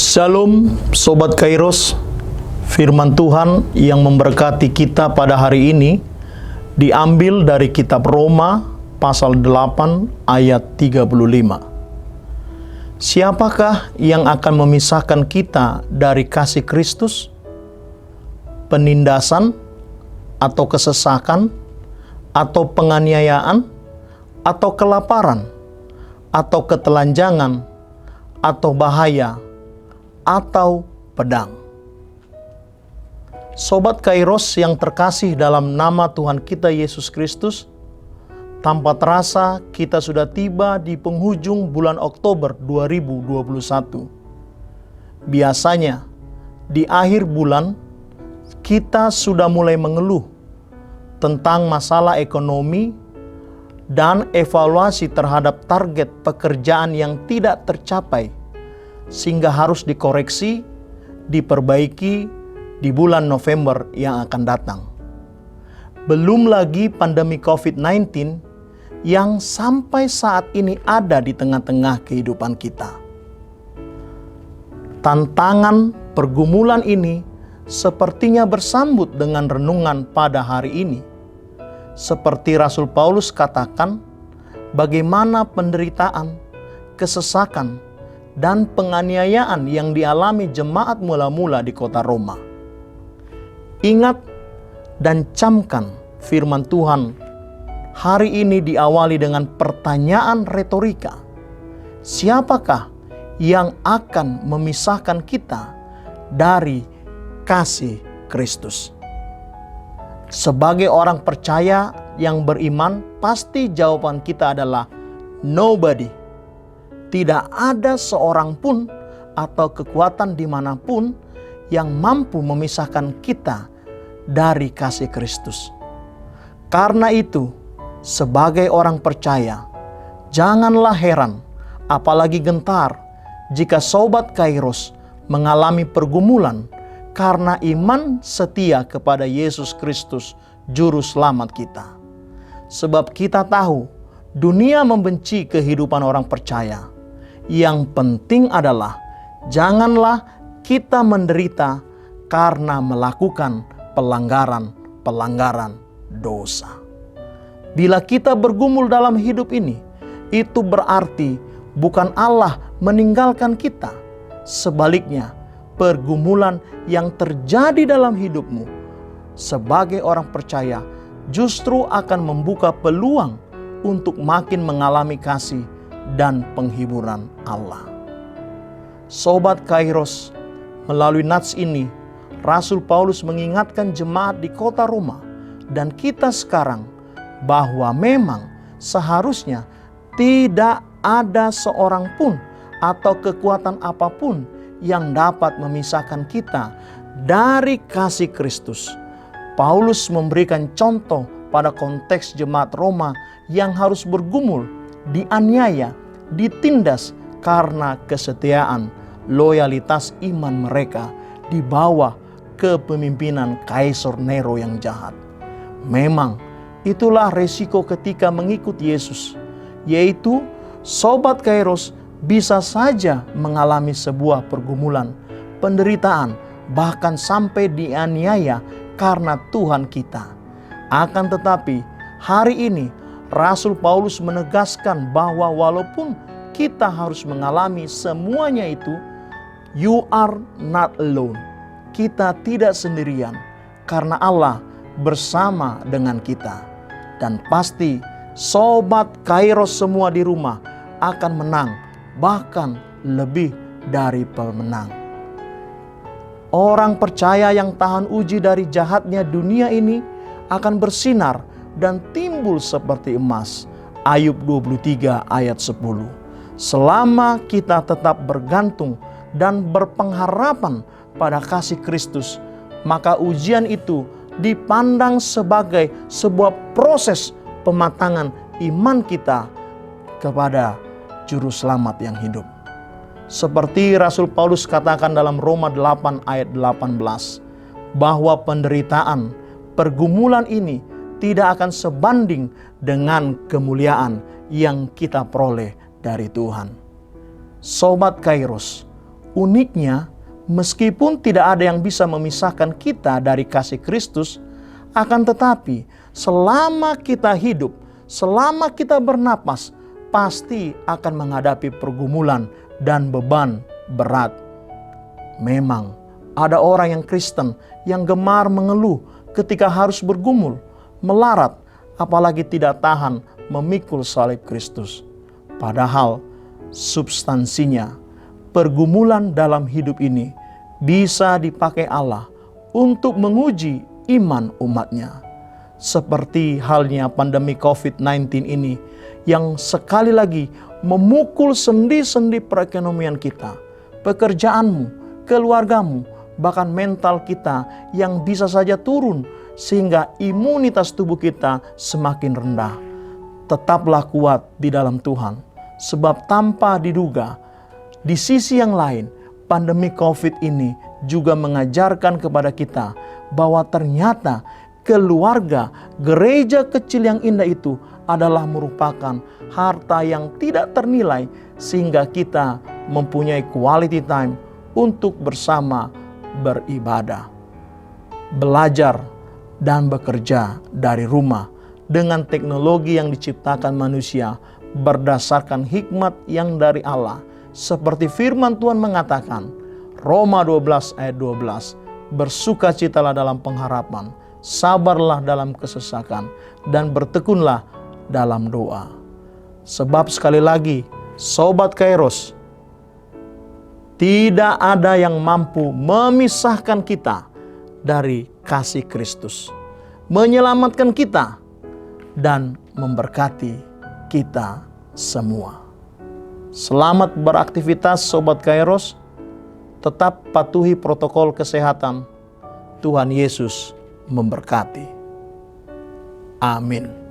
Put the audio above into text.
Shalom Sobat Kairos. Firman Tuhan yang memberkati kita pada hari ini diambil dari kitab Roma pasal 8 ayat 35. Siapakah yang akan memisahkan kita dari kasih Kristus? Penindasan atau kesesakan atau penganiayaan atau kelaparan atau ketelanjangan atau bahaya atau pedang. Sobat Kairos yang terkasih dalam nama Tuhan kita Yesus Kristus, tanpa terasa kita sudah tiba di penghujung bulan Oktober 2021. Biasanya di akhir bulan kita sudah mulai mengeluh tentang masalah ekonomi dan evaluasi terhadap target pekerjaan yang tidak tercapai, sehingga harus dikoreksi, diperbaiki di bulan November yang akan datang. Belum lagi pandemi COVID-19 yang sampai saat ini ada di tengah-tengah kehidupan kita. Tantangan pergumulan ini sepertinya bersambut dengan renungan pada hari ini. Seperti Rasul Paulus katakan, bagaimana penderitaan, kesesakan, dan penganiayaan yang dialami jemaat mula-mula di kota Roma. Ingat dan camkan firman Tuhan hari ini diawali dengan pertanyaan retorika. Siapakah yang akan memisahkan kita dari kasih Kristus? Sebagai orang percaya yang beriman, pasti jawaban kita adalah nobody. Tidak ada seorang pun atau kekuatan dimanapun yang mampu memisahkan kita dari kasih Kristus. Karena itu, sebagai orang percaya, janganlah heran, apalagi gentar, jika Sobat Kairos mengalami pergumulan karena iman setia kepada Yesus Kristus, Juru Selamat kita. Sebab kita tahu, dunia membenci kehidupan orang percaya. Yang penting adalah janganlah kita menderita karena melakukan pelanggaran dosa. Bila kita bergumul dalam hidup ini, itu berarti bukan Allah meninggalkan kita. Sebaliknya, pergumulan yang terjadi dalam hidupmu sebagai orang percaya justru akan membuka peluang untuk makin mengalami kasih dan penghiburan Allah. Sobat Kairos, melalui nats ini, Rasul Paulus mengingatkan jemaat di kota Roma dan kita sekarang bahwa memang seharusnya tidak ada seorang pun atau kekuatan apapun yang dapat memisahkan kita dari kasih Kristus. Paulus memberikan contoh pada konteks jemaat Roma yang harus bergumul, dianiaya, ditindas karena kesetiaan, loyalitas iman mereka di bawah kepemimpinan Kaisar Nero yang jahat. Memang itulah resiko ketika mengikut Yesus, yaitu Sobat Kairos bisa saja mengalami sebuah pergumulan, penderitaan, bahkan sampai dianiaya karena Tuhan kita. Akan tetapi hari ini Rasul Paulus menegaskan bahwa walaupun kita harus mengalami semuanya itu, you are not alone. Kita tidak sendirian karena Allah bersama dengan kita. Dan pasti Sobat Kairos semua di rumah akan menang, bahkan lebih dari pemenang. Orang percaya yang tahan uji dari jahatnya dunia ini akan bersinar dan timbul seperti emas. Ayub 23 ayat 10. Selama kita tetap bergantung dan berpengharapan pada kasih Kristus, maka ujian itu dipandang sebagai sebuah proses pematangan iman kita kepada Juru Selamat yang hidup. Seperti Rasul Paulus katakan dalam Roma 8 ayat 18, bahwa penderitaan, pergumulan ini tidak akan sebanding dengan kemuliaan yang kita peroleh dari Tuhan. Sobat Kairos, Uniknya, meskipun tidak ada yang bisa memisahkan kita dari kasih Kristus, akan tetapi selama kita hidup, selama kita bernapas, pasti akan menghadapi pergumulan dan beban berat. Memang ada orang yang Kristen yang gemar mengeluh ketika harus bergumul, melarat, apalagi tidak tahan memikul salib Kristus. Padahal substansinya, pergumulan dalam hidup ini bisa dipakai Allah untuk menguji iman umatnya. Seperti halnya pandemi COVID-19 ini yang sekali lagi memukul sendi-sendi perekonomian kita, pekerjaanmu, keluargamu, bahkan mental kita yang bisa saja turun sehingga imunitas tubuh kita semakin rendah. Tetaplah kuat di dalam Tuhan, sebab tanpa diduga, di sisi yang lain, pandemi COVID ini juga mengajarkan kepada kita bahwa ternyata keluarga, gereja kecil yang indah itu adalah merupakan harta yang tidak ternilai, sehingga kita mempunyai quality time untuk bersama beribadah, belajar, dan bekerja dari rumah dengan teknologi yang diciptakan manusia berdasarkan hikmat yang dari Allah. Seperti firman Tuhan mengatakan, Roma 12 ayat 12, bersukacitalah dalam pengharapan, sabarlah dalam kesesakan, dan bertekunlah dalam doa. Sebab sekali lagi, Sobat Kairos, tidak ada yang mampu memisahkan kita dari kasih Kristus, menyelamatkan kita, dan memberkati kita semua. Selamat beraktivitas Sobat Kairos, tetap patuhi protokol kesehatan. Tuhan Yesus memberkati. Amin.